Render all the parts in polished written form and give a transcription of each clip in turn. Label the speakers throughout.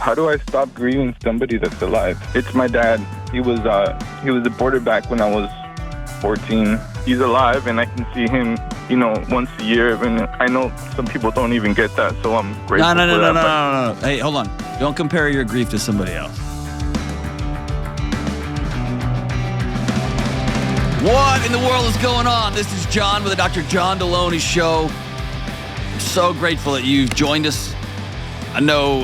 Speaker 1: How do I stop grieving somebody that's alive? It's my dad. He was deported back when I was 14. He's alive, and I can see him, once a year. And I know some people don't even get that, so I'm grateful for that.
Speaker 2: No. Hey, hold on. Don't compare your grief to somebody else. What in the world is going on? This is John with the Dr. John Delony Show. I'm so grateful that you've joined us. I know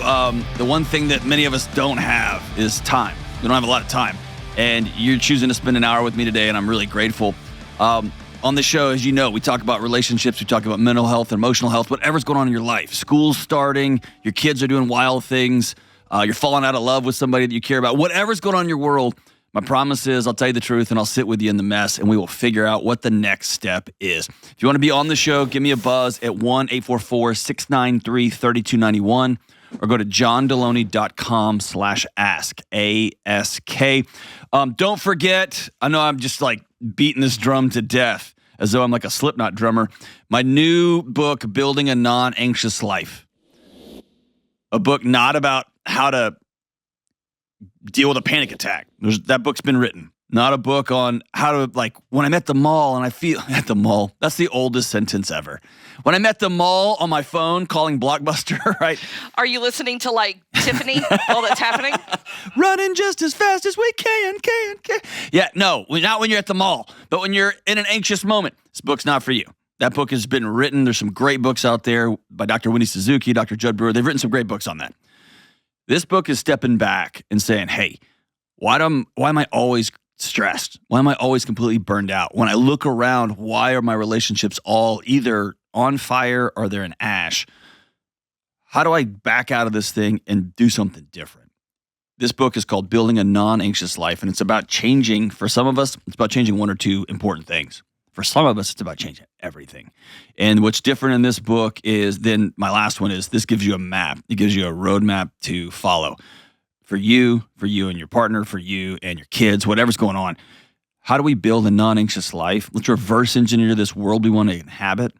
Speaker 2: the one thing that many of us don't have is time. We don't have a lot of time. And you're choosing to spend an hour with me today, and I'm really grateful. On the show, as you know, we talk about relationships, we talk about mental health, emotional health, whatever's going on in your life. School's starting, your kids are doing wild things, you're falling out of love with somebody that you care about. Whatever's going on in your world, my promise is I'll tell you the truth, and I'll sit with you in the mess, and we will figure out what the next step is. If you want to be on the show, give me a buzz at 1-844-693-3291. Or go to johndelony.com/ask, A-S-K. Don't forget, I know I'm just like beating this drum to death as though I'm like a Slipknot drummer. My new book, Building a Non-Anxious Life. A book not about how to deal with a panic attack. That book's been written. Not a book on how to, like, when I'm at the mall and I feel, at the mall, that's the oldest sentence ever. When I'm at the mall on my phone calling Blockbuster, right?
Speaker 3: Are you listening to, like, Tiffany while that's happening?
Speaker 2: Running just as fast as we can. Yeah, no, not when you're at the mall, but when you're in an anxious moment. This book's not for you. That book has been written. There's some great books out there by Dr. Winnie Suzuki, Dr. Judd Brewer. They've written some great books on that. This book is stepping back and saying, hey, why am I always stressed? Why am I always completely burned out? When I look around, why are my relationships all either on fire or they're in ash? How do I back out of this thing and do something different? This book is called Building a Non-Anxious Life, and it's about changing, for some of us, it's about changing one or two important things. For some of us, it's about changing everything. And what's different in this book is, then my last one is, this gives you a map. It gives you a roadmap to follow. For you and your partner, for you and your kids, whatever's going on. How do we build a non-anxious life? Let's reverse engineer this world we want to inhabit.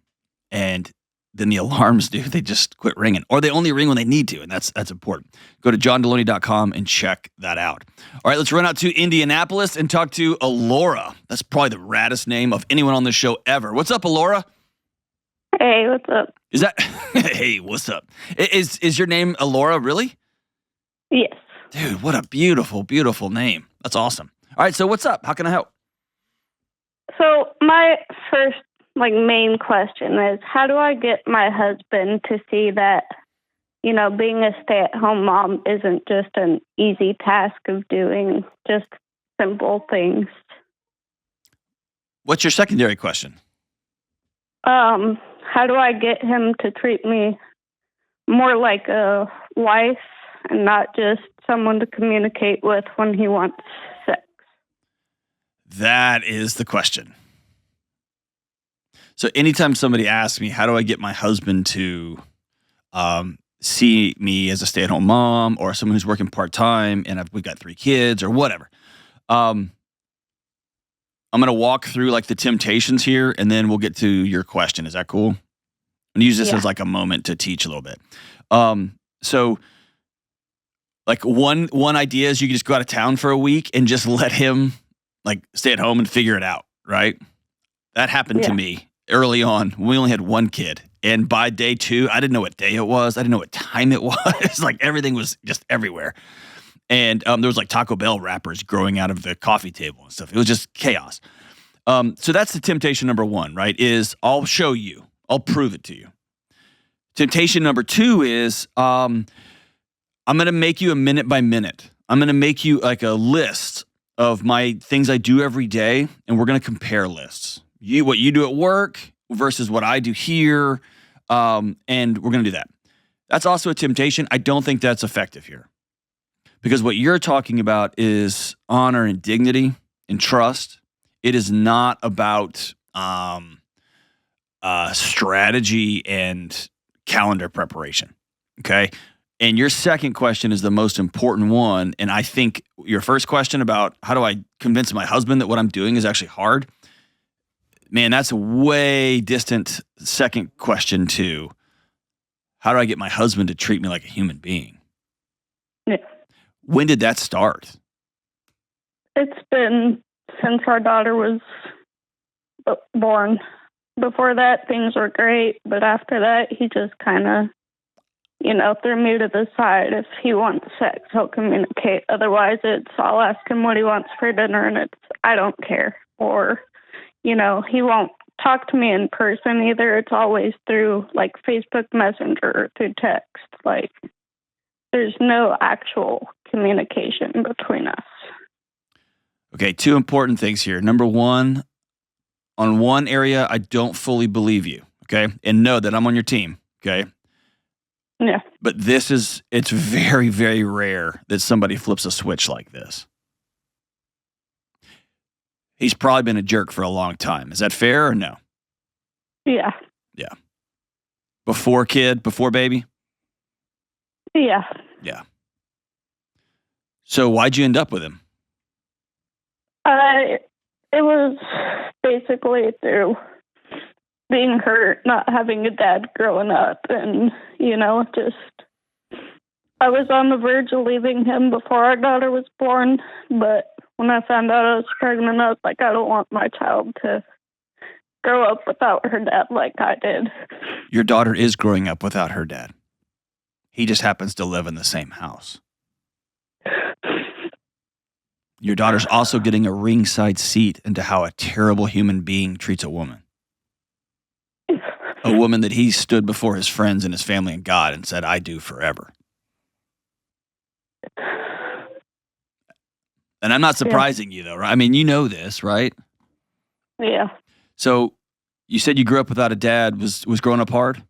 Speaker 2: And then the alarms, dude, they just quit ringing. Or they only ring when they need to, and that's important. Go to johndelony.com and check that out. All right, let's run out to Indianapolis and talk to Alora. That's probably the raddest name of anyone on this show ever. What's up, Alora?
Speaker 4: Hey, what's up?
Speaker 2: Is that hey, what's up? Is your name Alora, really?
Speaker 4: Yes.
Speaker 2: Dude, what a beautiful, beautiful name. That's awesome. All right, so what's up? How can I help?
Speaker 4: So my first, main question is, how do I get my husband to see that, being a stay-at-home mom isn't just an easy task of doing just simple things?
Speaker 2: What's your secondary question?
Speaker 4: How do I get him to treat me more like a wife and not just someone to communicate with when he wants sex?
Speaker 2: That is the question. So anytime somebody asks me, how do I get my husband to see me as a stay-at-home mom or someone who's working part-time and we've got 3 kids or whatever, I'm going to walk through the temptations here, and then we'll get to your question. Is that cool? I'm going to use this as a moment to teach a little bit. So one idea is you can just go out of town for a week and just let him stay at home and figure it out, right? That happened to me early on. We only had 1 kid. And by day 2, I didn't know what day it was. I didn't know what time it was. Everything was just everywhere. And there was Taco Bell wrappers growing out of the coffee table and stuff. It was just chaos. So that's the temptation number 1, right? Is I'll show you. I'll prove it to you. Temptation number 2 is I'm going to make you a minute by minute. I'm going to make you a list of my things I do every day, and we're going to compare lists. What you do at work versus what I do here, and we're going to do that. That's also a temptation. I don't think that's effective here. Because what you're talking about is honor and dignity and trust. It is not about strategy and calendar preparation, okay? And your second question is the most important one, and I think your first question about how do I convince my husband that what I'm doing is actually hard, man, that's a way distant second question to how do I get my husband to treat me like a human being?
Speaker 4: Yeah.
Speaker 2: When did that start?
Speaker 4: It's been since our daughter was born. Before that, things were great, but after that, he just kind of, threw me to the side. If he wants sex, he'll communicate. Otherwise, I'll ask him what he wants for dinner, and I don't care. Or, he won't talk to me in person either. It's always through, like, Facebook Messenger or through text. Like, there's no actual communication between us.
Speaker 2: Okay, two important things here. Number one, on one area, I don't fully believe you, okay? And know that I'm on your team, okay?
Speaker 4: Yeah.
Speaker 2: But it's very, very rare that somebody flips a switch like this. He's probably been a jerk for a long time. Is that fair or no?
Speaker 4: Yeah.
Speaker 2: Yeah. Before kid, before baby?
Speaker 4: Yeah.
Speaker 2: Yeah. So why'd you end up with him?
Speaker 4: It was basically through being hurt, not having a dad growing up, and, I was on the verge of leaving him before our daughter was born, but when I found out I was pregnant, I was like, I don't want my child to grow up without her dad like I did.
Speaker 2: Your daughter is growing up without her dad. He just happens to live in the same house. Your daughter's also getting a ringside seat into how a terrible human being treats a woman. A woman that he stood before his friends and his family and God and said, I do forever. And I'm not surprising you, though, right? I mean, you know this, right?
Speaker 4: Yeah.
Speaker 2: So you said you grew up without a dad. Was growing up hard?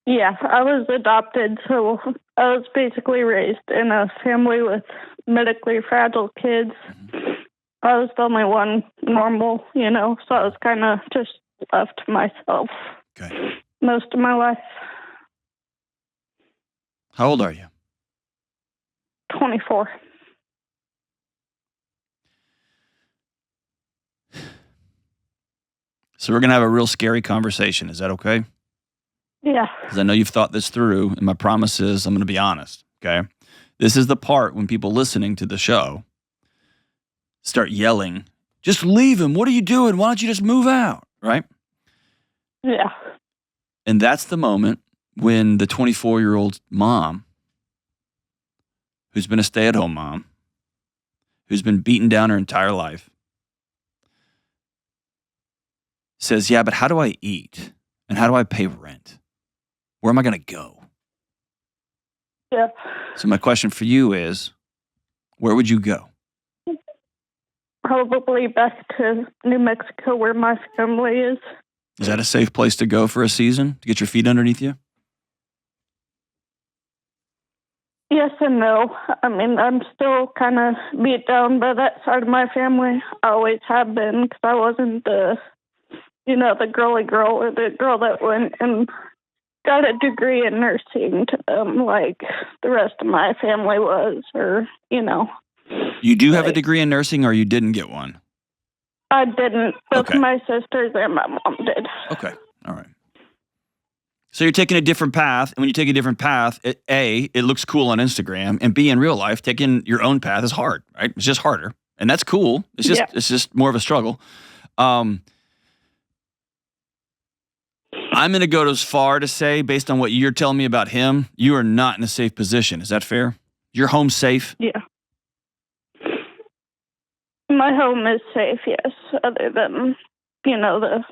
Speaker 4: Yeah, I was adopted, so I was basically raised in a family with medically fragile kids. I was the only one normal, so I was kind of just left to myself most of my life.
Speaker 2: How old are you?
Speaker 4: 24.
Speaker 2: So we're going to have a real scary conversation. Is that okay?
Speaker 4: Yeah.
Speaker 2: Because I know you've thought this through, and my promise is I'm going to be honest, okay? This is the part when people listening to the show start yelling, just leave him. What are you doing? Why don't you just move out, right?
Speaker 4: Yeah.
Speaker 2: And that's the moment when the 24-year-old mom, who's been a stay-at-home mom, who's been beaten down her entire life, says, yeah, but how do I eat? And how do I pay rent? Where am I going to go?
Speaker 4: Yeah.
Speaker 2: So my question for you is, where would you go?
Speaker 4: Probably back to New Mexico where my family is.
Speaker 2: Is that a safe place to go for a season to get your feet underneath you?
Speaker 4: Yes and no. I mean, I'm still kind of beat down by that side of my family. I always have been because I wasn't the girly girl or the girl that went and got a degree in nursing to them like the rest of my family was, or.
Speaker 2: You do have a degree in nursing, or you didn't get one?
Speaker 4: I didn't. Both
Speaker 2: Okay.
Speaker 4: my sisters and my mom did.
Speaker 2: Okay. All right. So you're taking a different path, and when you take a different path, it looks cool on Instagram, and B, in real life, taking your own path is hard, right? It's just harder, and that's cool. It's just more of a struggle. I'm going to go as far to say, based on what you're telling me about him, you are not in a safe position. Is that fair? Your home's safe?
Speaker 4: Yeah. My home is safe, yes, other than, the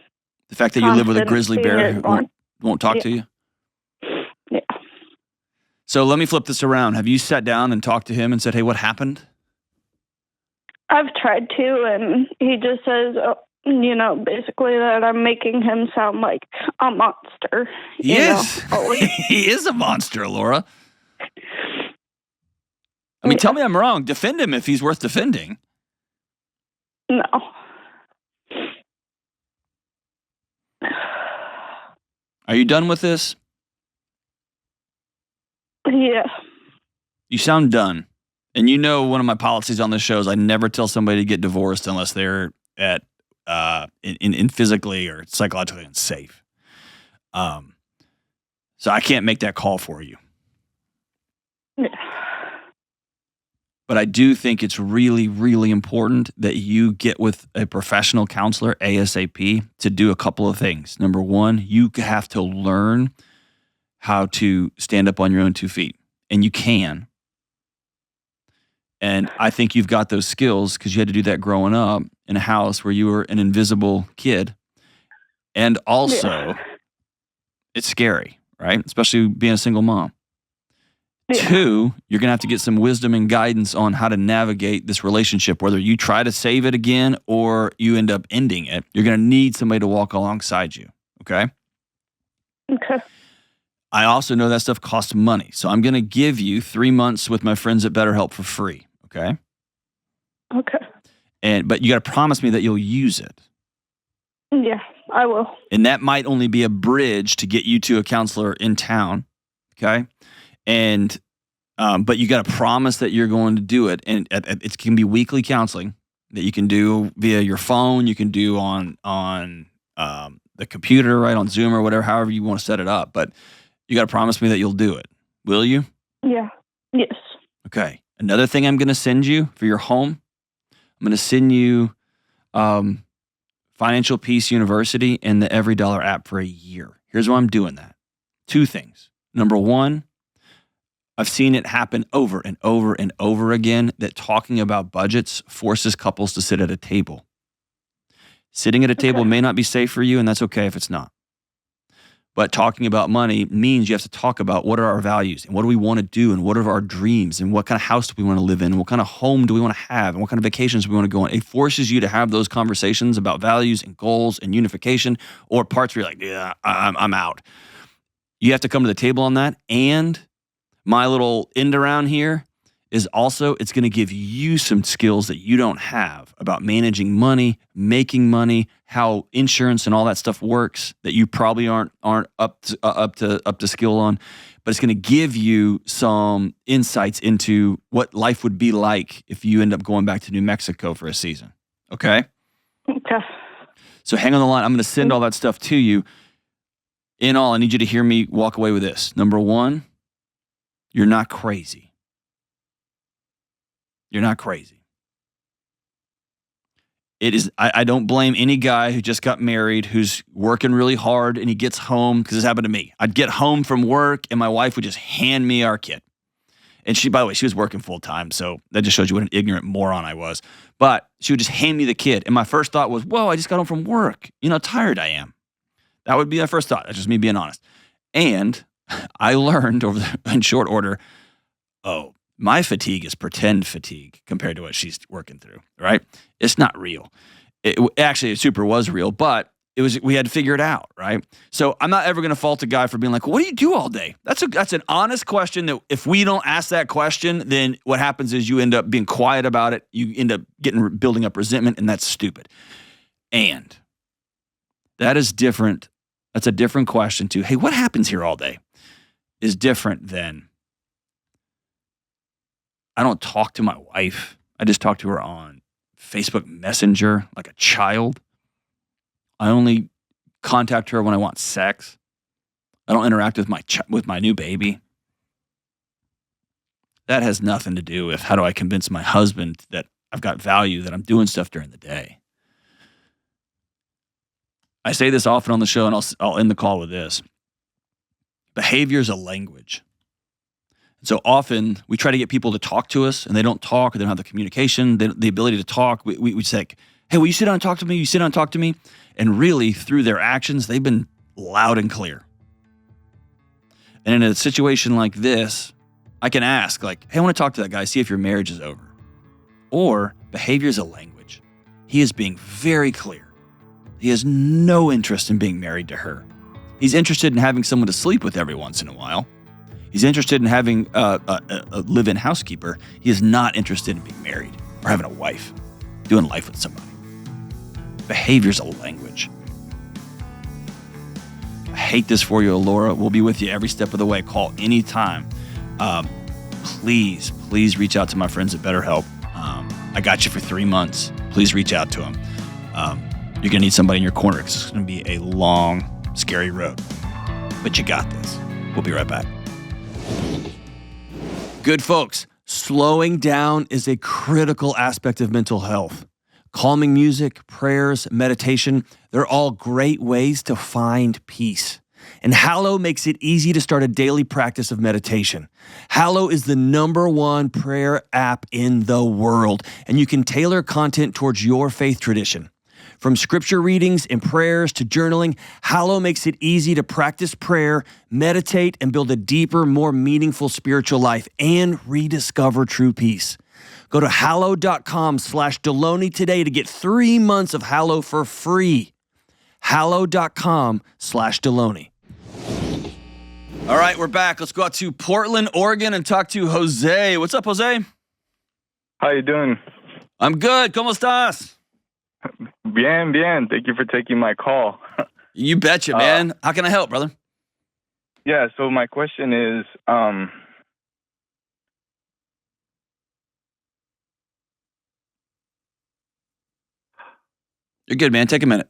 Speaker 2: fact that you live with a
Speaker 4: constant
Speaker 2: grizzly bear who
Speaker 4: fear.
Speaker 2: won't talk to you?
Speaker 4: Yeah.
Speaker 2: So let me flip this around. Have you sat down and talked to him and said, hey, what happened?
Speaker 4: I've tried to, and he just says, basically that I'm making him sound like a monster.
Speaker 2: He is.
Speaker 4: Always.
Speaker 2: He is a monster, Laura. I mean, tell me I'm wrong. Defend him if he's worth defending.
Speaker 4: No.
Speaker 2: Are you done with this?
Speaker 4: Yeah.
Speaker 2: You sound done. And one of my policies on this show is I never tell somebody to get divorced unless they're at in physically or psychologically unsafe. So I can't make that call for you.
Speaker 4: Yeah.
Speaker 2: But I do think it's really, really important that you get with a professional counselor ASAP to do a couple of things. Number one, you have to learn how to stand up on your own 2 feet, and you can. And I think you've got those skills because you had to do that growing up in a house where you were an invisible kid. And also, it's scary, right? Especially being a single mom.
Speaker 4: Yeah.
Speaker 2: 2, you're going to have to get some wisdom and guidance on how to navigate this relationship, whether you try to save it again or you end up ending it. You're going to need somebody to walk alongside you, okay?
Speaker 4: Okay.
Speaker 2: I also know that stuff costs money. So I'm going to give you 3 months with my friends at BetterHelp for free, okay?
Speaker 4: Okay.
Speaker 2: But you got to promise me that you'll use it.
Speaker 4: Yeah, I will.
Speaker 2: And that might only be a bridge to get you to a counselor in town, okay? And but you got to promise that you're going to do it, and it can be weekly counseling that you can do via your phone. You can do on the computer, right, on Zoom or whatever, however you want to set it up. But you got to promise me that you'll do it. Will you?
Speaker 4: Yeah. Yes.
Speaker 2: Okay. Another thing I'm going to send you for your home, I'm going to send you Financial Peace University and the Every Dollar app for a year. Here's why I'm doing that. 2 things. Number one, I've seen it happen over and over and over again that talking about budgets forces couples to sit at a table. Sitting at a table may not be safe for you, and that's okay if it's not. But talking about money means you have to talk about what are our values and what do we want to do and what are our dreams and what kind of house do we want to live in and what kind of home do we want to have and what kind of vacations do we want to go on. It forces you to have those conversations about values and goals and unification, or parts where you're like, yeah, I'm out. You have to come to the table on that. And my little end around here is also, it's going to give you some skills that you don't have about managing money, making money, how insurance and all that stuff works that you probably aren't up to skill on. But it's going to give you some insights into what life would be like if you end up going back to New Mexico for a season. Okay?
Speaker 4: Okay.
Speaker 2: So hang on the line. I'm going to send all that stuff to you. In all, I need you to hear me walk away with this. Number one, you're not crazy. You're not crazy. It is. I don't blame any guy who just got married, who's working really hard, and he gets home, because this happened to me. I'd get home from work, and my wife would just hand me our kid. And she, by the way, she was working full time, so that just shows you what an ignorant moron I was. But she would just hand me the kid, and my first thought was, whoa, I just got home from work. You know how tired I am. That would be my first thought. That's just me being honest. And I learned in short order, my fatigue is pretend fatigue compared to what she's working through, right? It's not real. Actually, it super was real, but we had to figure it out, right? So I'm not ever going to fault a guy for being like, well, what do you do all day? That's an honest question that if we don't ask that question, then what happens is you end up being quiet about it. You end up building up resentment, and that's stupid. And that is different. That's a different question to, hey, what happens here all day? Is different than, I don't talk to my wife. I just talk to her on Facebook Messenger like a child. I only contact her when I want sex. I don't interact with my new baby. That has nothing to do with how do I convince my husband that I've got value, that I'm doing stuff during the day. I say this often on the show, and I'll end the call with this. Behavior is a language. So often we try to get people to talk to us, and they don't talk, or they don't have the communication, the ability to talk. We say, hey, will you sit down and talk to me? You sit down and talk to me. And really, through their actions, they've been loud and clear. And in a situation like this, I can ask, like, hey, I want to talk to that guy, see if your marriage is over. Or behavior is a language. He is being very clear. He has no interest in being married to her. He's interested in having someone to sleep with every once in a while. He's interested in having a live-in housekeeper. He is not interested in being married or having a wife, doing life with somebody. Behavior's a language. I hate this for you, Laura. We'll be with you every step of the way. Call anytime. Please reach out to my friends at BetterHelp. I got you for 3 months. Please reach out to them. You're going to need somebody in your corner because it's going to be a long, scary road. But you got this. We'll be right back. Good folks, slowing down is a critical aspect of mental health. Calming music, prayers, meditation, they're all great ways to find peace. And Hallow makes it easy to start a daily practice of meditation. Hallow is the #1 prayer app in the world, and you can tailor content towards your faith tradition. From scripture readings and prayers to journaling, Hallow makes it easy to practice prayer, meditate, and build a deeper, more meaningful spiritual life and rediscover true peace. Go to hallow.com/Delony today to get 3 months of Hallow for free. Hallow.com/Delony. All right, we're back. Let's go out to Portland, Oregon, and talk to Jose. What's up, Jose?
Speaker 1: How you doing?
Speaker 2: I'm good. ¿Cómo estás?
Speaker 1: Bien, bien. Thank you for taking my call.
Speaker 2: You betcha, man. How can I help, brother?
Speaker 1: Yeah, so my question is,
Speaker 2: You're good, man. Take a minute.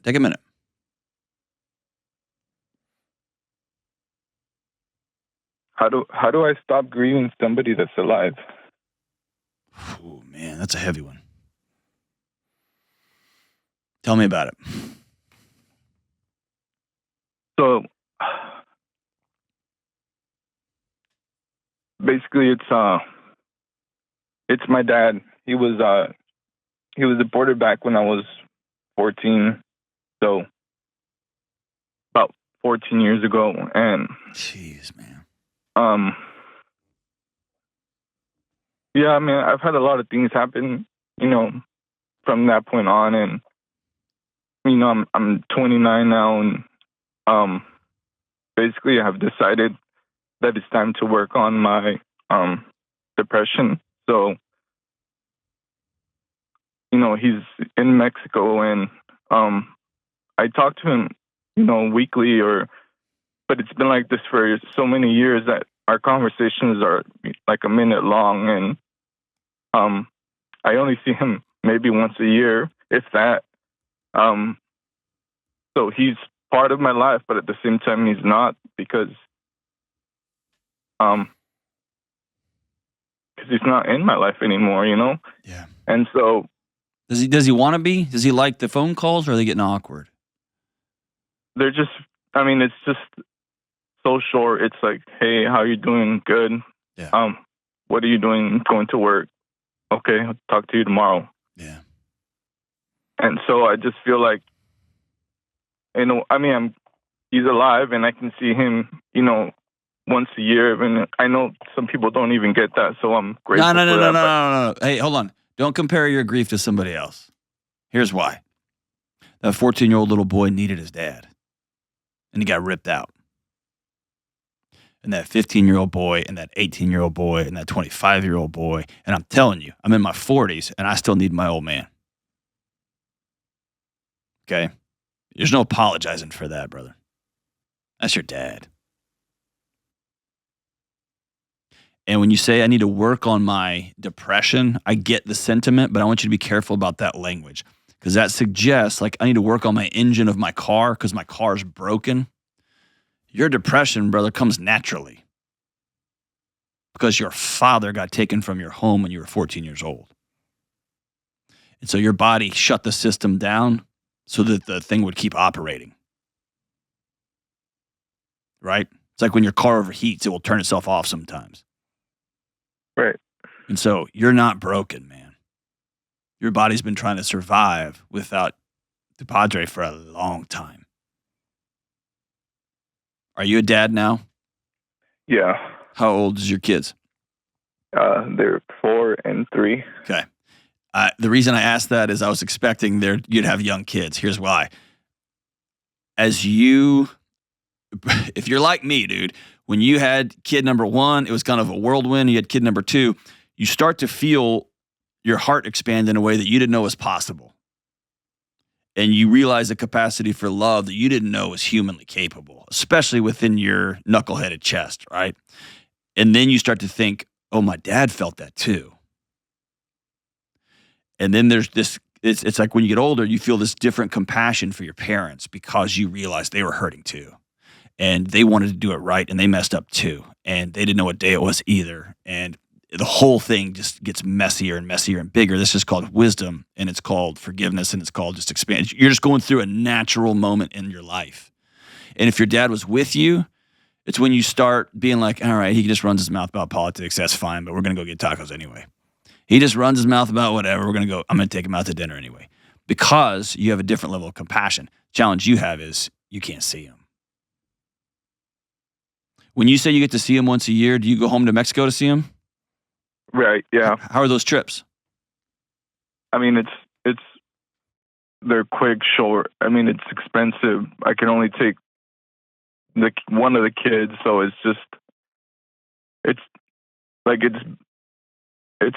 Speaker 1: how do I stop grieving somebody that's alive?
Speaker 2: Oh, man, that's a heavy one. Tell me about it.
Speaker 1: So basically, it's my dad. He was deported back when I was 14, so about 14 years ago, and
Speaker 2: jeez, man.
Speaker 1: Yeah, I mean, I've had a lot of things happen, from that point on, and I'm 29 now, and basically, I have decided that it's time to work on my depression. So, he's in Mexico, and I talk to him, weekly, but it's been like this for so many years that our conversations are like a minute long, and I only see him maybe once a year, if that. So he's part of my life, but at the same time, he's not, because he's not in my life anymore,
Speaker 2: Yeah.
Speaker 1: And so,
Speaker 2: Does he want to be? Does he like the phone calls, or are they getting awkward?
Speaker 1: they're just, it's just so short. It's like, hey, how you doing? Good.
Speaker 2: Yeah.
Speaker 1: What are you doing? Going to work. Okay, I'll talk to you tomorrow.
Speaker 2: Yeah.
Speaker 1: And so I just feel like, he's alive, and I can see him, once a year. And I know some people don't even get that, so I'm grateful for that.
Speaker 2: No. Hey, hold on. Don't compare your grief to somebody else. Here's why. That 14-year-old little boy needed his dad, and he got ripped out. And that 15-year-old boy, and that 18-year-old boy, and that 25-year-old boy, and I'm telling you, I'm in my 40s, and I still need my old man. Okay? There's no apologizing for that, brother. That's your dad. And when you say I need to work on my depression, I get the sentiment, but I want you to be careful about that language, because that suggests like I need to work on my engine of my car because my car's broken. Your depression, brother, comes naturally because your father got taken from your home when you were 14 years old. And so your body shut the system down so that the thing would keep operating. Right? It's like when your car overheats, it will turn itself off sometimes.
Speaker 1: Right.
Speaker 2: And so you're not broken, man. Your body's been trying to survive without the Padre for a long time. Are you a dad now?
Speaker 1: Yeah.
Speaker 2: How old is your kids?
Speaker 1: They're 4 and 3.
Speaker 2: Okay. The reason I asked that is I was expecting you'd have young kids. Here's why. If you're like me, dude, when you had kid number 1, it was kind of a whirlwind. You had kid number 2, you start to feel your heart expand in a way that you didn't know was possible. And you realize the capacity for love that you didn't know was humanly capable, especially within your knuckleheaded chest, right? And then you start to think, oh, my dad felt that too. And then there's this, it's like when you get older, you feel this different compassion for your parents because you realize they were hurting too. And they wanted to do it right, and they messed up too. And they didn't know what day it was either. And the whole thing just gets messier and messier and bigger. This is called wisdom, and it's called forgiveness, and it's called just expand. You're just going through a natural moment in your life. And if your dad was with you, it's when you start being like, all right, he just runs his mouth about politics. That's fine, but we're going to go get tacos anyway. He just runs his mouth about whatever. I'm going to take him out to dinner anyway. Because you have a different level of compassion. Challenge you have is you can't see him. When you say you get to see him once a year, do you go home to Mexico to see him?
Speaker 1: Right, yeah.
Speaker 2: How are those trips?
Speaker 1: I mean, they're quick, short. I mean, it's expensive. I can only take one of the kids, so it's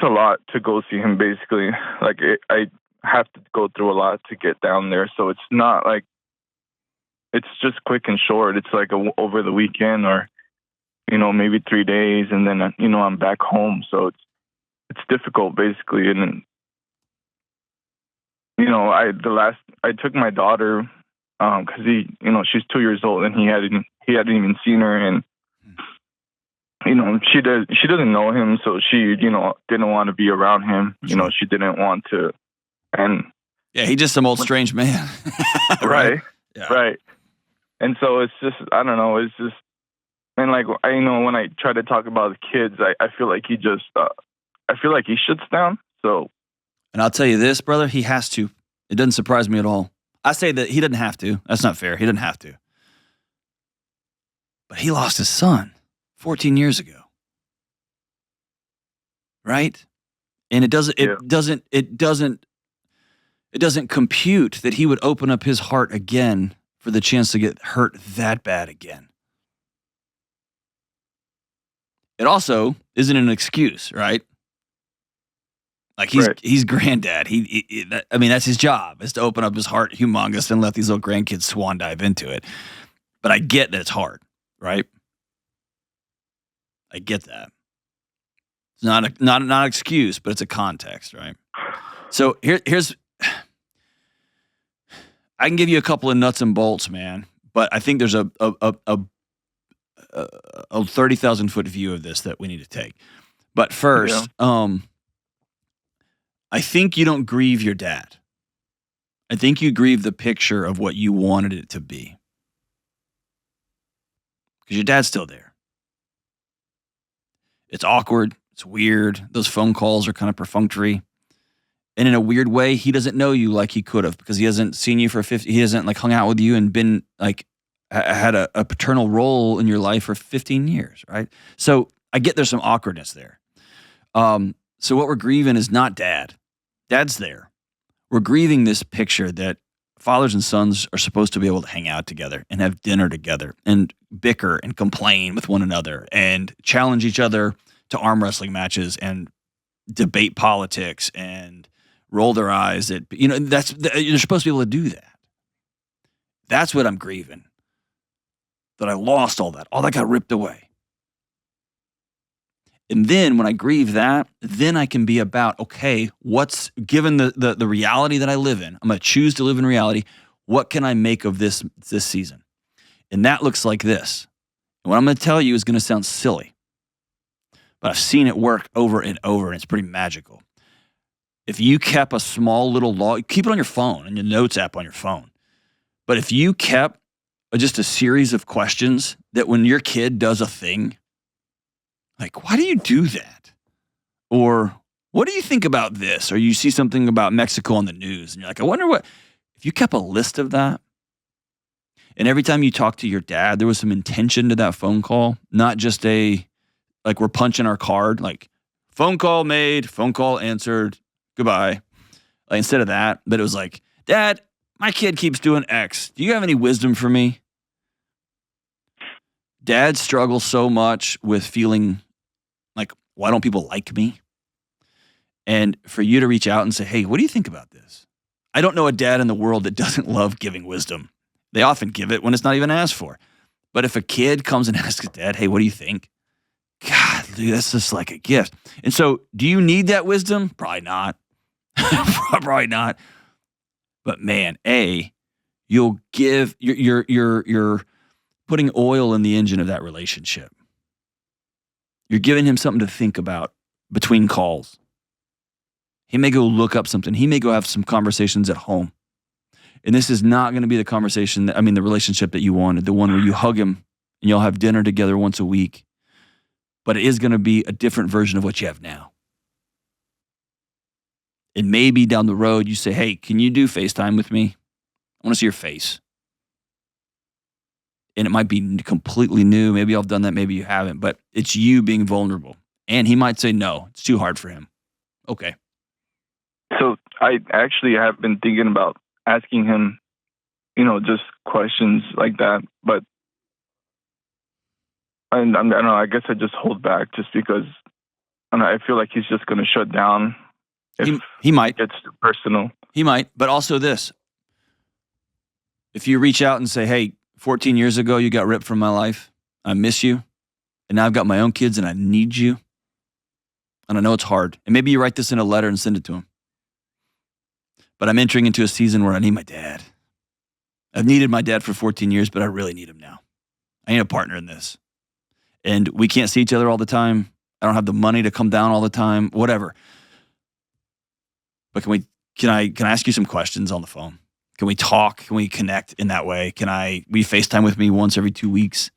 Speaker 1: a lot to go see him, basically. Like, I have to go through a lot to get down there, so it's not like, it's just quick and short. It's like over the weekend or, maybe 3 days, and then, I'm back home, so it's difficult, basically. And then, I took my daughter, because she's 2 years old, and he hadn't even seen her, and she doesn't know him, so she didn't want to be around him. She didn't want to, and
Speaker 2: yeah, he's just some old strange man.
Speaker 1: right,
Speaker 2: yeah.
Speaker 1: Right. And so it's just, I don't know, it's just, and like when I try to talk about the kids, I feel like he just I feel like he shuts down. So,
Speaker 2: and I'll tell you this, brother, he has to. It doesn't surprise me at all. I say that he doesn't have to. That's not fair. He doesn't have to. But he lost his son 14 years ago. Right? And it doesn't compute that he would open up his heart again for the chance to get hurt that bad again. It also isn't an excuse, right? Like he's granddad. That's his job, is to open up his heart humongous and let these little grandkids swan dive into it. But I get that it's hard, right? I get that. It's not an excuse, but it's a context, right? So here's I can give you a couple of nuts and bolts, man, but I think there's a 30,000 foot view of this that we need to take. But first, I think you don't grieve your dad. I think you grieve the picture of what you wanted it to be. Because your dad's still there. It's awkward. It's weird. Those phone calls are kind of perfunctory. And in a weird way, he doesn't know you like he could have, because he hasn't seen you for 50. He hasn't hung out with you and been had a paternal role in your life for 15 years, right? So I get there's some awkwardness there. So what we're grieving is not dad. Dad's there. We're grieving this picture that fathers and sons are supposed to be able to hang out together and have dinner together and bicker and complain with one another and challenge each other to arm wrestling matches and debate politics and roll their eyes at, you're supposed to be able to do that. That's what I'm grieving. That I lost all that. All that got ripped away. And then when I grieve that, then I can be about, okay, what's, given the reality that I live in, I'm going to choose to live in reality. What can I make of this season? And that looks like this. And what I'm going to tell you is going to sound silly, but I've seen it work over and over, and it's pretty magical. If you kept a small little log, keep it on your phone and your notes app on your phone. But if you kept just a series of questions that when your kid does a thing, like, why do you do that? Or what do you think about this? Or you see something about Mexico on the news and you're like, I wonder what, if you kept a list of that, and every time you talk to your dad, there was some intention to that phone call, not just like we're punching our card, like phone call made, phone call answered, goodbye. Like, instead of that, but it was like, Dad, my kid keeps doing X. Do you have any wisdom for me? Dad struggles so much with feeling like, why don't people like me? And for you to reach out and say, hey, what do you think about this? I don't know a dad in the world that doesn't love giving wisdom. They often give it when it's not even asked for. But if a kid comes and asks Dad, hey, what do you think? God, dude, that's just like a gift. And so do you need that wisdom? Probably not. Probably not. But man, you'll give, you're putting oil in the engine of that relationship. You're giving him something to think about between calls. He may go look up something. He may go have some conversations at home. And this is not going to be the the relationship that you wanted, the one where you hug him and you'll have dinner together once a week. But it is going to be a different version of what you have now. And maybe down the road you say, hey, can you do FaceTime with me? I want to see your face. And it might be completely new. Maybe I've done that, maybe you haven't. But it's you being vulnerable. And he might say, no, it's too hard for him. Okay.
Speaker 1: So I actually have been thinking about asking him, just questions like that. But I don't know, I guess I just hold back just because I feel like he's just going to shut down if
Speaker 2: he might.
Speaker 1: It gets too personal.
Speaker 2: He might. But also this. If you reach out and say, hey, 14 years ago, you got ripped from my life. I miss you. And now I've got my own kids and I need you. And I know it's hard. And maybe you write this in a letter and send it to him. But I'm entering into a season where I need my dad. I've needed my dad for 14 years, but I really need him now. I need a partner in this. And we can't see each other all the time. I don't have the money to come down all the time, whatever. But can I ask you some questions on the phone? Can we talk? Can we connect in that way? Will you FaceTime with me once every 2 weeks?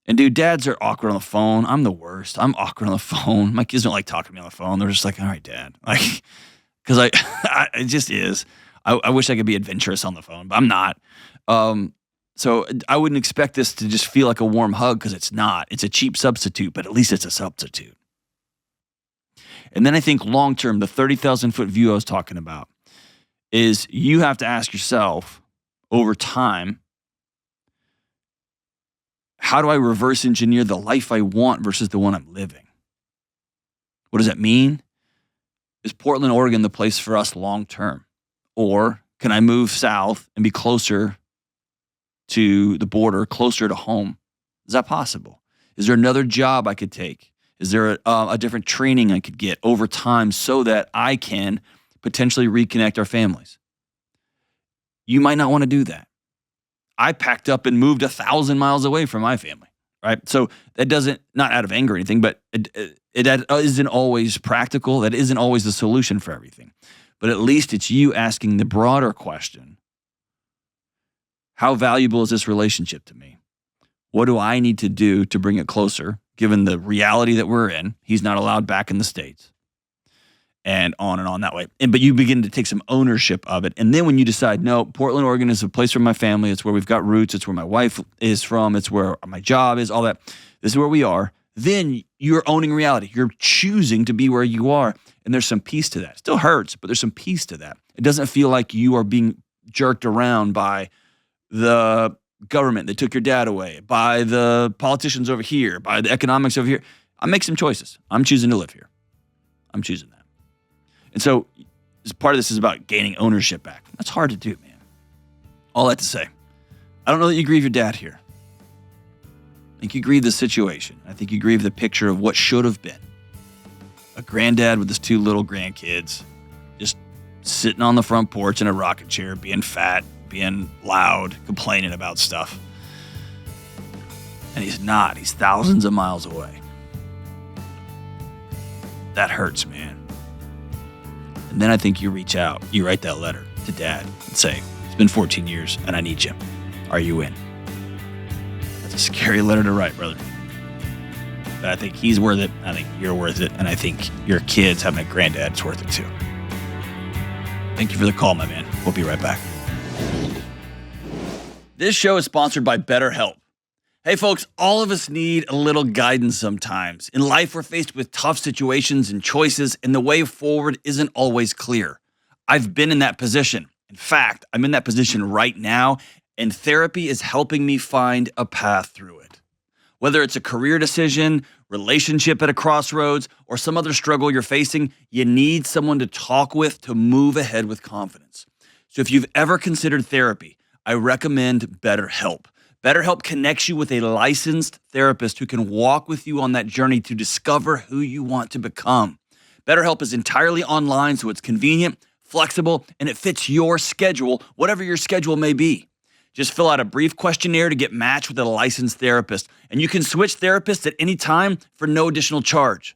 Speaker 2: And dude, dads are awkward on the phone. I'm the worst. I'm awkward on the phone. My kids don't like talking to me on the phone. They're just like, all right, dad. Like, because it just is. I wish I could be adventurous on the phone, but I'm not. So I wouldn't expect this to just feel like a warm hug because it's not. It's a cheap substitute, but at least it's a substitute. And then I think long-term, the 30,000-foot view I was talking about is you have to ask yourself over time, how do I reverse engineer the life I want versus the one I'm living? What does that mean? Is Portland, Oregon the place for us long-term? Or can I move south and be closer to the border, closer to home? Is that possible? Is there another job I could take? Is there a different training I could get over time so that I can potentially reconnect our families? You might not want to do that. I packed up and moved 1,000 miles away from my family, right? So that doesn't, not out of anger or anything, but it isn't always practical. That isn't always the solution for everything. But at least it's you asking the broader question, how valuable is this relationship to me? What do I need to do to bring it closer, given the reality that we're in? He's not allowed back in the States. And on that way. But you begin to take some ownership of it. And then when you decide, no, Portland, Oregon is a place for my family. It's where we've got roots. It's where my wife is from. It's where my job is, all that. This is where we are. Then you're owning reality. You're choosing to be where you are. And there's some peace to that. It still hurts, but there's some peace to that. It doesn't feel like you are being jerked around by the government that took your dad away, by the politicians over here, by the economics over here. I make some choices. I'm choosing to live here. I'm choosing that. And so part of this is about gaining ownership back. That's hard to do, man. All that to say, I don't know that you grieve your dad here. I think you grieve the situation. I think you grieve the picture of what should have been. A granddad with his 2 little grandkids, just sitting on the front porch in a rocking chair, being fat, being loud, complaining about stuff. And he's not. He's thousands of miles away. That hurts, man. And then I think you reach out, you write that letter to dad and say, it's been 14 years and I need you. Are you in? That's a scary letter to write, brother. But I think he's worth it. I think you're worth it. And I think your kids having a granddad is worth it too. Thank you for the call, my man. We'll be right back. This show is sponsored by BetterHelp. Hey, folks, all of us need a little guidance sometimes. In life, we're faced with tough situations and choices, and the way forward isn't always clear. I've been in that position. In fact, I'm in that position right now, and therapy is helping me find a path through it. Whether it's a career decision, relationship at a crossroads, or some other struggle you're facing, you need someone to talk with to move ahead with confidence. So if you've ever considered therapy, I recommend BetterHelp. BetterHelp connects you with a licensed therapist who can walk with you on that journey to discover who you want to become. BetterHelp is entirely online, so it's convenient, flexible, and it fits your schedule, whatever your schedule may be. Just fill out a brief questionnaire to get matched with a licensed therapist, and you can switch therapists at any time for no additional charge.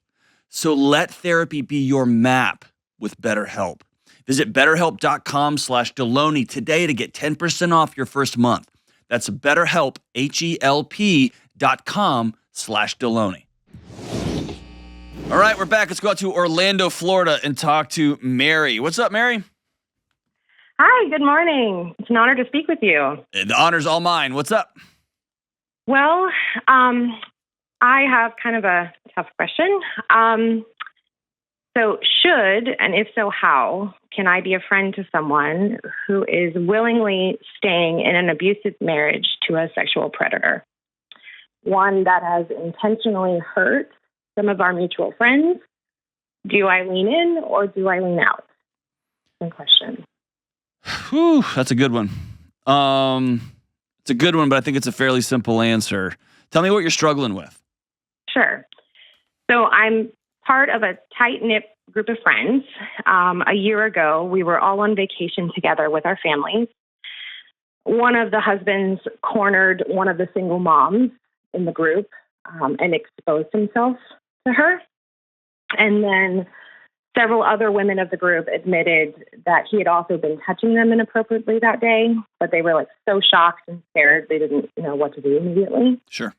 Speaker 2: So let therapy be your map with BetterHelp. Visit betterhelp.com/Delony today to get 10% off your first month. That's BetterHelp, HELP.com/Delony. All right, we're back. Let's go out to Orlando, Florida and talk to Mary. What's up, Mary?
Speaker 5: Hi, good morning. It's an honor to speak with you.
Speaker 2: The honor's all mine. What's up?
Speaker 5: Well, I have kind of a tough question. So should, and if so, how, can I be a friend to someone who is willingly staying in an abusive marriage to a sexual predator? One that has intentionally hurt some of our mutual friends. Do I lean in or do I lean out? Good question.
Speaker 2: Whew, that's a good one. It's a good one, but I think it's a fairly simple answer. Tell me what you're struggling with.
Speaker 5: Sure. So I'm part of a tight-knit group of friends. A year ago, we were all on vacation together with our families. One of the husbands cornered one of the single moms in the group and exposed himself to her. And then several other women of the group admitted that he had also been touching them inappropriately that day, but they were so shocked and scared they didn't know what to do immediately.
Speaker 2: Sure.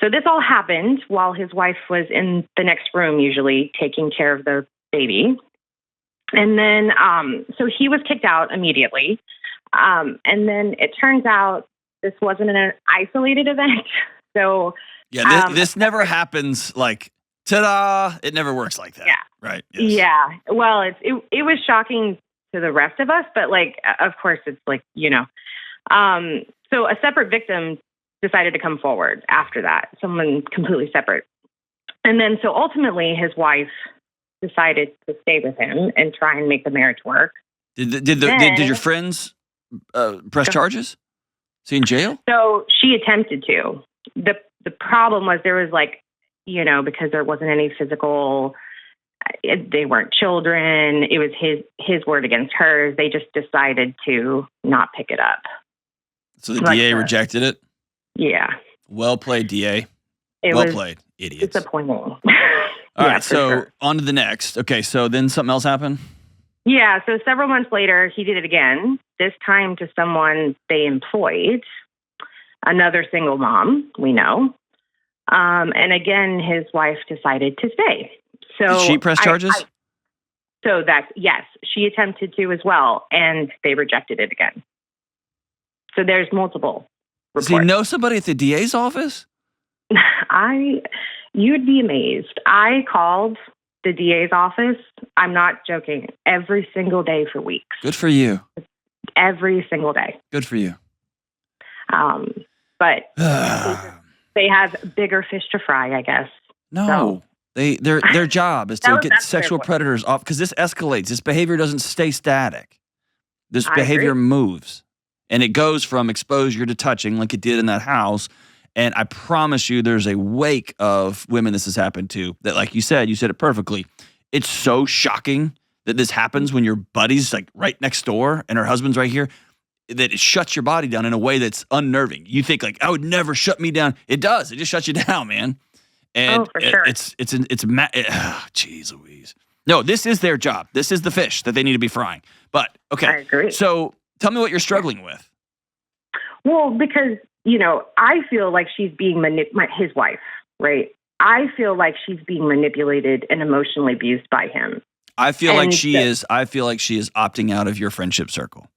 Speaker 5: So this all happened while his wife was in the next room, usually taking care of the baby. And then, so he was kicked out immediately. And then it turns out this wasn't an isolated event. So
Speaker 2: yeah, this never happens like, ta-da! It never works like that.
Speaker 5: Yeah.
Speaker 2: Right. Yes.
Speaker 5: Yeah. Well, it was shocking to the rest of us, but of course, it's so a separate victim decided to come forward after that, someone completely separate. And then, so ultimately, his wife decided to stay with him and try and make the marriage work.
Speaker 2: Did your friends press charges? Is he in jail?
Speaker 5: So she attempted to. The problem was there was because there wasn't any physical, they weren't children. It was his word against hers. They just decided to not pick it up.
Speaker 2: So the DA rejected it?
Speaker 5: Yeah.
Speaker 2: Well played, DA.
Speaker 5: It
Speaker 2: well
Speaker 5: was
Speaker 2: played, idiots.
Speaker 5: disappointing.
Speaker 2: All right, so on to the next. Okay, so then something else happened?
Speaker 5: Yeah, so several months later, he did it again, this time to someone they employed, another single mom, we know. And again, his wife decided to stay. So
Speaker 2: did she press charges?
Speaker 5: Yes, she attempted to as well, and they rejected it again. So there's multiple reports.
Speaker 2: Does he know somebody at the DA's office?
Speaker 5: You'd be amazed. I called the DA's office. I'm not joking. Every single day for weeks.
Speaker 2: Good for you.
Speaker 5: Every single day.
Speaker 2: Good for you.
Speaker 5: But they have bigger fish to fry, I guess.
Speaker 2: No. Their job is to get sexual predators off, because this escalates. This behavior doesn't stay static. This behavior moves. And it goes from exposure to touching like it did in that house. And I promise you there's a wake of women this has happened to that, like you said it perfectly. It's so shocking that this happens when your buddy's right next door and her husband's right here, that it shuts your body down in a way that's unnerving. You think I would never shut me down. It does. It just shuts you down, man. And
Speaker 5: for sure.
Speaker 2: Jeez Louise. No, this is their job. This is the fish that they need to be frying. But okay.
Speaker 5: I agree.
Speaker 2: So tell me what you're struggling with.
Speaker 5: Well, because, I feel like she's being his wife, right? I feel like she's being manipulated and emotionally abused by him.
Speaker 2: I feel like she is opting out of your friendship circle.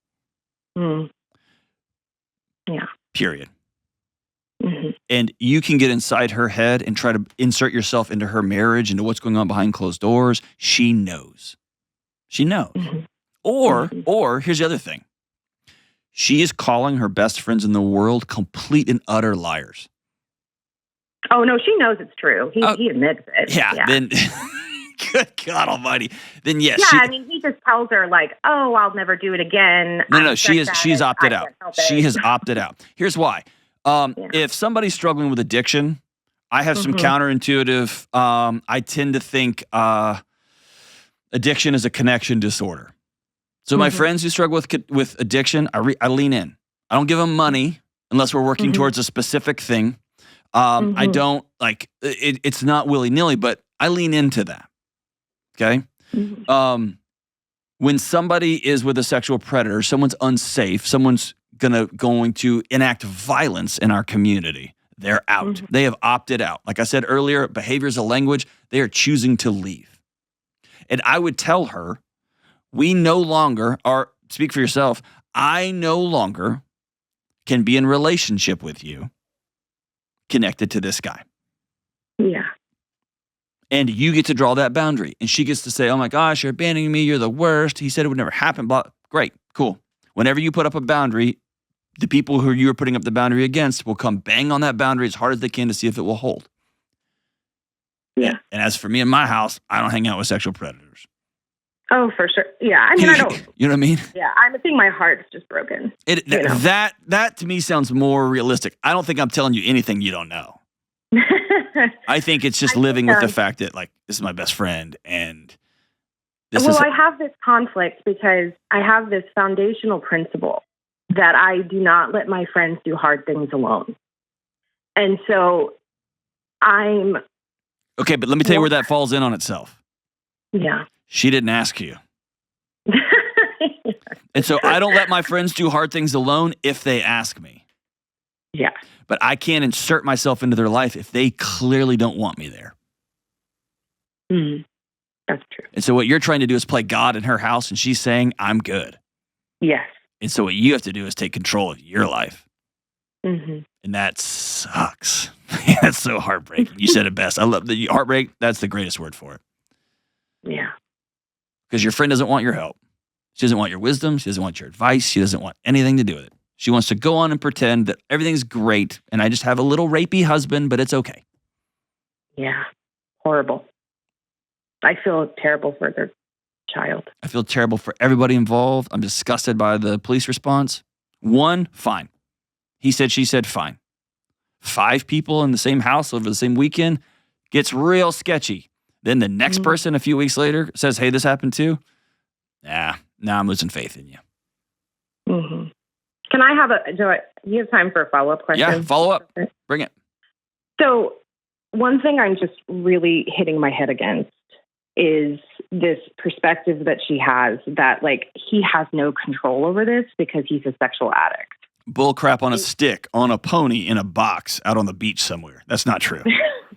Speaker 5: Yeah.
Speaker 2: Period.
Speaker 5: Mm-hmm.
Speaker 2: And you can get inside her head and try to insert yourself into her marriage, into what's going on behind closed doors. She knows. She knows.
Speaker 5: Mm-hmm.
Speaker 2: Or here's the other thing. She is calling her best friends in the world complete and utter liars.
Speaker 5: Oh, no, she knows it's true. He admits it.
Speaker 2: Yeah. Then, good God almighty. Then yes.
Speaker 5: Yeah, he just tells her I'll never do it again.
Speaker 2: No, she's opted out. She has opted out. Here's why. If somebody's struggling with addiction, I have some counterintuitive. I tend to think addiction is a connection disorder. So my friends who struggle with addiction, I lean in. I don't give them money unless we're working towards a specific thing. I don't it's not willy-nilly, but I lean into that. Okay. When somebody is with a sexual predator, someone's unsafe, someone's going to enact violence in our community, they're out. They have opted out. Like I said earlier, behavior is a language. They are choosing to leave. And I would tell her, we no longer are, speak for yourself, I no longer can be in relationship with you connected to this guy.
Speaker 5: Yeah.
Speaker 2: And you get to draw that boundary. And she gets to say, oh my gosh, you're abandoning me. You're the worst. He said it would never happen. Blah. Great. Cool. Whenever you put up a boundary, the people who you are putting up the boundary against will come bang on that boundary as hard as they can to see if it will hold.
Speaker 5: Yeah.
Speaker 2: And as for me in my house, I don't hang out with sexual predators.
Speaker 5: Oh, for sure. Yeah. I mean, I don't.
Speaker 2: You know what I mean?
Speaker 5: Yeah. I think my heart's just broken.
Speaker 2: That to me sounds more realistic. I don't think I'm telling you anything you don't know. I think it's just living with the fact that, like, this is my best friend, and
Speaker 5: I have this conflict because I have this foundational principle that I do not let my friends do hard things alone. And so I'm...
Speaker 2: Okay, but let me tell you where that falls in on itself.
Speaker 5: Yeah.
Speaker 2: She didn't ask you. And so I don't let my friends do hard things alone if they ask me.
Speaker 5: Yeah.
Speaker 2: But I can't insert myself into their life if they clearly don't want me there.
Speaker 5: That's true.
Speaker 2: And so what you're trying to do is play God in her house, and she's saying, I'm good.
Speaker 5: Yes.
Speaker 2: And so what you have to do is take control of your life.
Speaker 5: And
Speaker 2: that sucks. That's so heartbreaking. You said it best. I love the heartbreak. That's the greatest word for it.
Speaker 5: Yeah.
Speaker 2: Because your friend doesn't want your help. She doesn't want your wisdom. She doesn't want your advice. She doesn't want anything to do with it. She wants to go on and pretend that everything's great, and I just have a little rapey husband, but it's okay.
Speaker 5: Yeah. Horrible. I feel terrible for their child.
Speaker 2: I feel terrible for everybody involved. I'm disgusted by the police response. 1, fine. He said, she said, fine. 5 people in the same house over the same weekend gets real sketchy. Then the next person a few weeks later says, hey, this happened too. Now I'm losing faith in you.
Speaker 5: Can I have do you have time for a follow-up question?
Speaker 2: Yeah, follow up. Bring it.
Speaker 5: So one thing I'm just really hitting my head against is this perspective that she has that, like, he has no control over this because he's a sexual addict.
Speaker 2: Bull crap on a stick, on a pony, in a box, out on the beach somewhere. That's not true.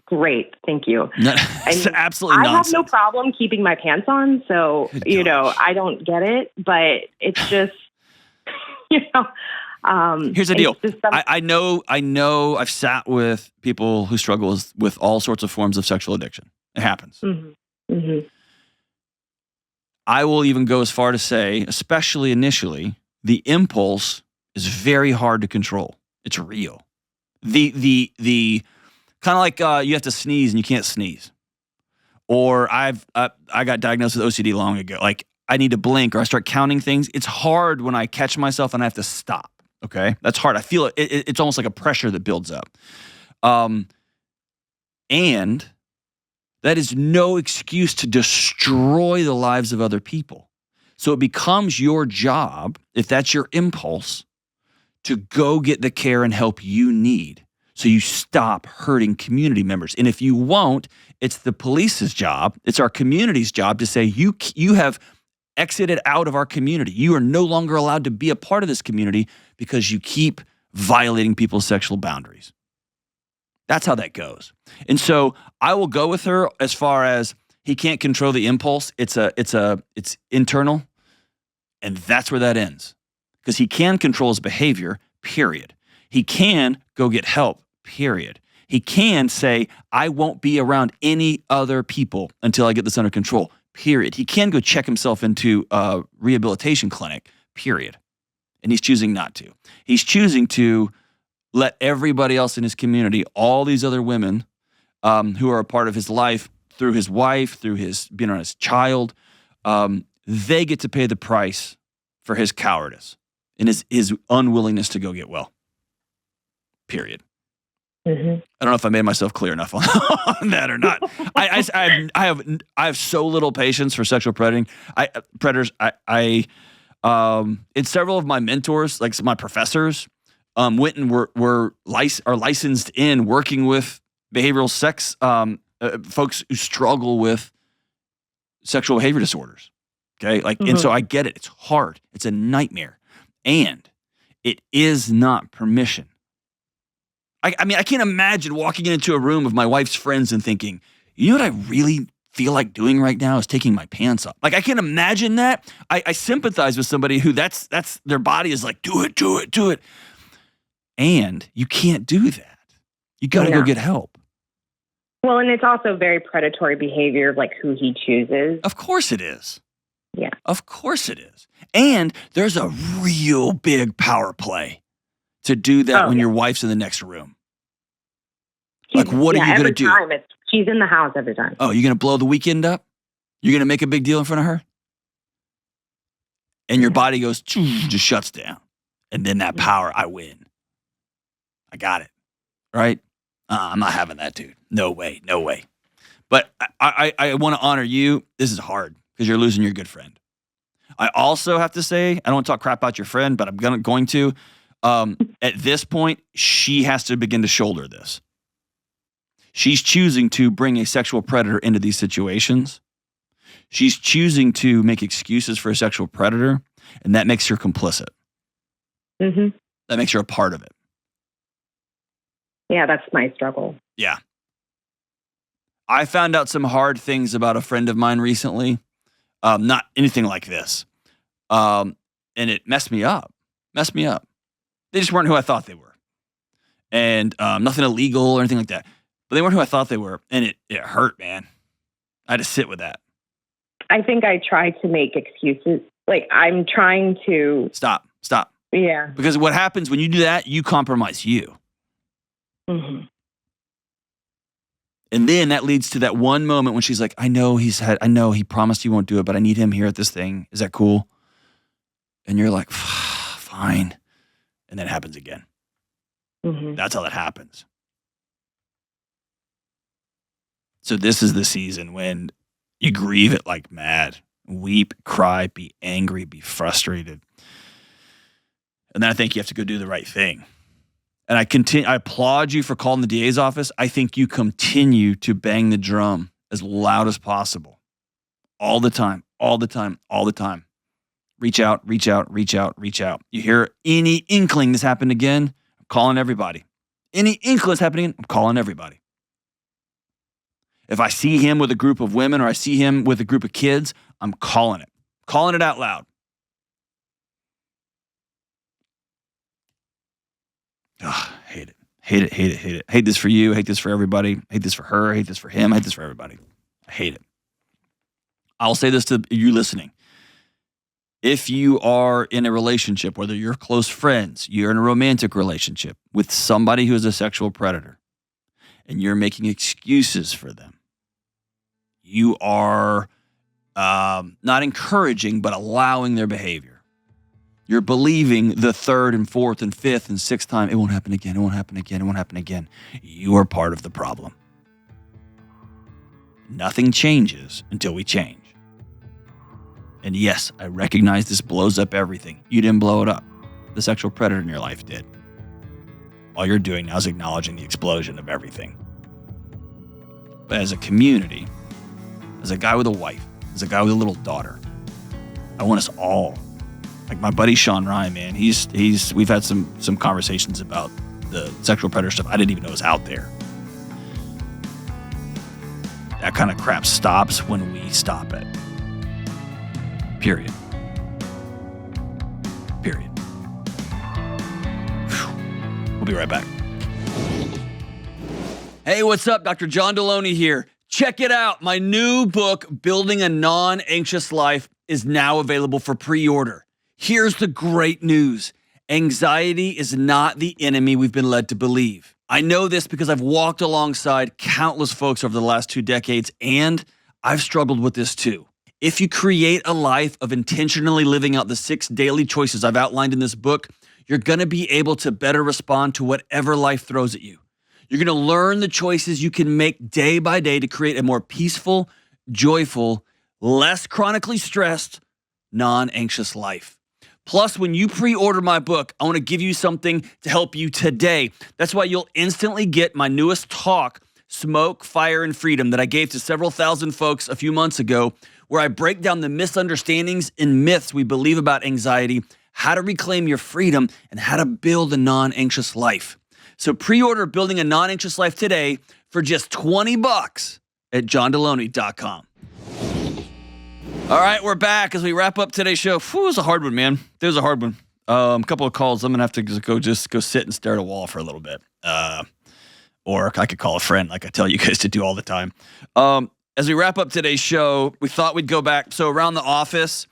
Speaker 5: Great. Thank you.
Speaker 2: It's absolutely nonsense.
Speaker 5: I have no problem keeping my pants on, so, I don't get it, but it's just,
Speaker 2: here's the deal. I know I've sat with people who struggle with all sorts of forms of sexual addiction. It happens. I will even go as far to say, especially initially, the impulse is very hard to control. It's real. The kind of like you have to sneeze and you can't sneeze. Or I got diagnosed with OCD long ago. Like, I need to blink or I start counting things. It's hard when I catch myself and I have to stop. Okay, that's hard. I feel it. It's almost like a pressure that builds up. And that is no excuse to destroy the lives of other people. So it becomes your job, if that's your impulse, to go get the care and help you need so you stop hurting community members. And if you won't, it's the police's job, it's our community's job to say, you have exited out of our community. You are no longer allowed to be a part of this community because you keep violating people's sexual boundaries. That's how that goes. And so I will go with her as far as he can't control the impulse. It's internal, and that's where that ends. Because he can control his behavior, period. He can go get help, period. He can say, I won't be around any other people until I get this under control, period. He can go check himself into a rehabilitation clinic, period. And he's choosing not to. He's choosing to let everybody else in his community, all these other women who are a part of his life, through his wife, through his being around his child, they get to pay the price for his cowardice and his unwillingness to go get well, period. I don't know if I made myself clear enough on that or not. I have so little patience for sexual predators. In several of my mentors, like my professors, went and are licensed in working with behavioral sex folks who struggle with sexual behavior disorders. Okay. And so I get it. It's hard. It's a nightmare. And it is not permission. I mean, I can't imagine walking into a room of my wife's friends and thinking, you know what I really feel like doing right now is taking my pants off. I can't imagine that. I sympathize with somebody who that's their body is like, do it. And you can't do that. You got to go get help.
Speaker 5: Well, and it's also very predatory behavior, like who he chooses.
Speaker 2: Of course it is.
Speaker 5: Yeah.
Speaker 2: Of course it is. And there's a real big power play to do that when your wife's in the next room. Like, what are you going to do?
Speaker 5: She's in the house every time.
Speaker 2: Oh, you're going to blow the weekend up? You're going to make a big deal in front of her? And your body goes, just shuts down. And then that power, I win. I got it. Right? I'm not having that, dude. No way. But I want to honor you. This is hard because you're losing your good friend. I also have to say, I don't want to talk crap about your friend, but I'm going to. At this point, she has to begin to shoulder this. She's choosing to bring a sexual predator into these situations. She's choosing to make excuses for a sexual predator, and that makes her complicit.
Speaker 5: Mm-hmm.
Speaker 2: That makes her a part of it.
Speaker 5: Yeah, that's my struggle.
Speaker 2: Yeah. I found out some hard things about a friend of mine recently. Not anything like this. And it messed me up. They just weren't who I thought they were. And nothing illegal or anything like that. But they weren't who I thought they were. And it hurt, man. I had to sit with that.
Speaker 5: I think I try to make excuses. Like, I'm trying to...
Speaker 2: Stop.
Speaker 5: Yeah.
Speaker 2: Because what happens when you do that, you compromise you.
Speaker 5: Mm-hmm.
Speaker 2: And then that leads to that one moment when she's like, I know he promised he won't do it, but I need him here at this thing. Is that cool? And you're like, fine. And then it happens again.
Speaker 5: Mm-hmm.
Speaker 2: That's how that happens. So this is the season when you grieve it like mad. Weep, cry, be angry, be frustrated. And then I think you have to go do the right thing. And I applaud you for calling the DA's office. I think you continue to bang the drum as loud as possible. All the time. Reach out. You hear any inkling this happened again, I'm calling everybody. Any inkling this happening, I'm calling everybody. If I see him with a group of women or I see him with a group of kids, I'm calling it. Calling it out loud. Ugh, hate it. Hate this for you. Hate this for everybody. Hate this for her. Hate this for him. Hate this for everybody. I hate it. I'll say this to you listening. If you are in a relationship, whether you're close friends, you're in a romantic relationship with somebody who is a sexual predator, and you're making excuses for them, you are not encouraging, but allowing their behavior. You're believing the third and fourth and fifth and sixth time, it won't happen again, it won't happen again, it won't happen again. You are part of the problem. Nothing changes until we change. And yes, I recognize this blows up everything. You didn't blow it up. The sexual predator in your life did. All you're doing now is acknowledging the explosion of everything. But as a community, as a guy with a wife, as a guy with a little daughter, I want us all, like my buddy Sean Ryan, man, we've had some conversations about the sexual predator stuff I didn't even know was out there. That kind of crap stops when we stop it. Period. Whew. We'll be right back. Hey, what's up? Dr. John Delony here. Check it out. My new book, Building a Non-Anxious Life, is now available for pre-order. Here's the great news. Anxiety is not the enemy we've been led to believe. I know this because I've walked alongside countless folks over the last 2 decades, and I've struggled with this too. If you create a life of intentionally living out the 6 daily choices I've outlined in this book, you're going to be able to better respond to whatever life throws at you. You're going to learn the choices you can make day by day to create a more peaceful, joyful, less chronically stressed, non-anxious life. Plus, when you pre-order my book, I want to give you something to help you today. That's why you'll instantly get my newest talk Smoke, Fire, and Freedom that I gave to several thousand folks a few months ago, where I break down the misunderstandings and myths we believe about anxiety, how to reclaim your freedom, and how to build a non-anxious life. So pre-order Building a Non-Anxious Life today for just $20 at johndelony.com. All right, we're back as we wrap up today's show. It was a hard one, man. It was a hard one. A couple of calls. I'm going to have to go sit and stare at a wall for a little bit. Or I could call a friend like I tell you guys to do all the time. As we wrap up today's show, we thought we'd go back. So around the office,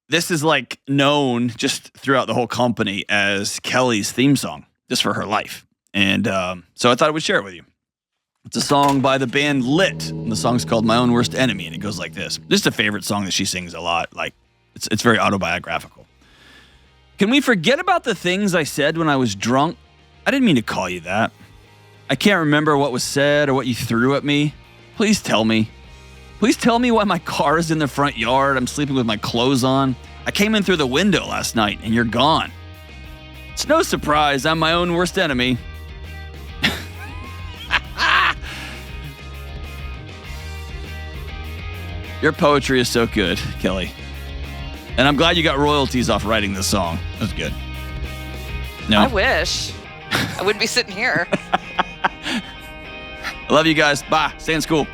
Speaker 2: this is like known just throughout the whole company as Kelly's theme song, just for her life. And so I thought I would share it with you. It's a song by the band Lit, and the song's called My Own Worst Enemy, and it goes like this. Just a favorite song that she sings a lot. Like, it's very autobiographical. Can we forget about the things I said when I was drunk? I didn't mean to call you that. I can't remember what was said or what you threw at me. Please tell me. Please tell me why my car is in the front yard. I'm sleeping with my clothes on. I came in through the window last night, and you're gone. It's no surprise I'm my own worst enemy. Your poetry is so good, Kelly. And I'm glad you got royalties off writing this song. That's good. No?
Speaker 3: I wish. I wouldn't be sitting here.
Speaker 2: I love you guys. Bye. Stay in school.